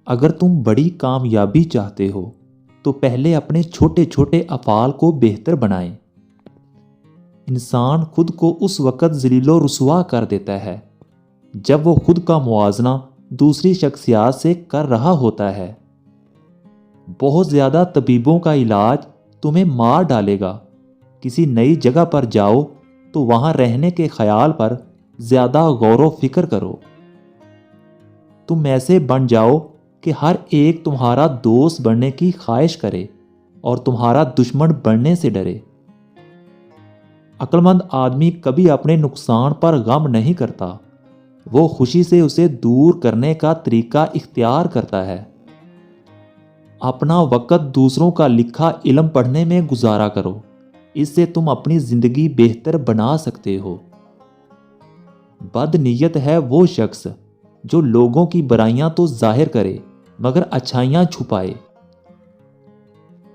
اگر تم بڑی کامیابی چاہتے ہو تو پہلے اپنے چھوٹے چھوٹے افعال کو بہتر بنائیں۔ انسان خود کو اس وقت ذلیل و رسوا کر دیتا ہے جب وہ خود کا موازنہ دوسری شخصیات سے کر رہا ہوتا ہے۔ بہت زیادہ طبیبوں کا علاج تمہیں مار ڈالے گا۔ کسی نئی جگہ پر جاؤ تو وہاں رہنے کے خیال پر زیادہ غور و فکر کرو۔ تم ایسے بن جاؤ کہ ہر ایک تمہارا دوست بننے کی خواہش کرے اور تمہارا دشمن بننے سے ڈرے۔ عقل مند آدمی کبھی اپنے نقصان پر غم نہیں کرتا، وہ خوشی سے اسے دور کرنے کا طریقہ اختیار کرتا ہے۔ اپنا وقت دوسروں کا لکھا علم پڑھنے میں گزارا کرو، اس سے تم اپنی زندگی بہتر بنا سکتے ہو۔ بد نیت ہے وہ شخص جو لوگوں کی برائیاں تو ظاہر کرے مگر اچھائیاں چھپائے۔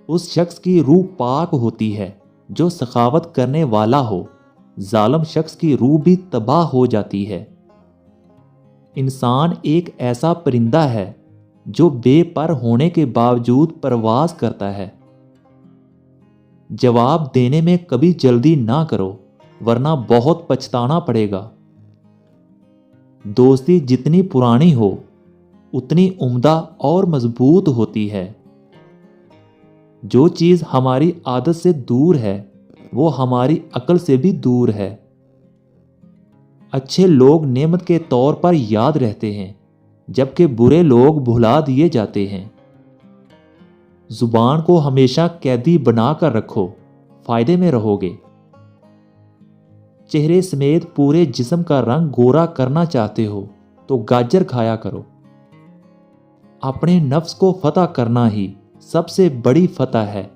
اس شخص کی روح پاک ہوتی ہے جو سخاوت کرنے والا ہو، ظالم شخص کی روح بھی تباہ ہو جاتی ہے۔ انسان ایک ایسا پرندہ ہے جو بے پر ہونے کے باوجود پرواز کرتا ہے۔ جواب دینے میں کبھی جلدی نہ کرو ورنہ بہت پچھتانا پڑے گا۔ دوستی جتنی پرانی ہو اتنی عمدہ اور مضبوط ہوتی ہے۔ جو چیز ہماری عادت سے دور ہے وہ ہماری عقل سے بھی دور ہے۔ اچھے لوگ نعمت کے طور پر یاد رہتے ہیں جبکہ برے لوگ بھلا دیے جاتے ہیں۔ زبان کو ہمیشہ قیدی بنا کر رکھو، فائدے میں رہو گے۔ چہرے سمیت پورے جسم کا رنگ گورا کرنا چاہتے ہو تو گاجر کھایا کرو۔ اپنے نفس کو فتح کرنا ہی سب سے بڑی فتح ہے۔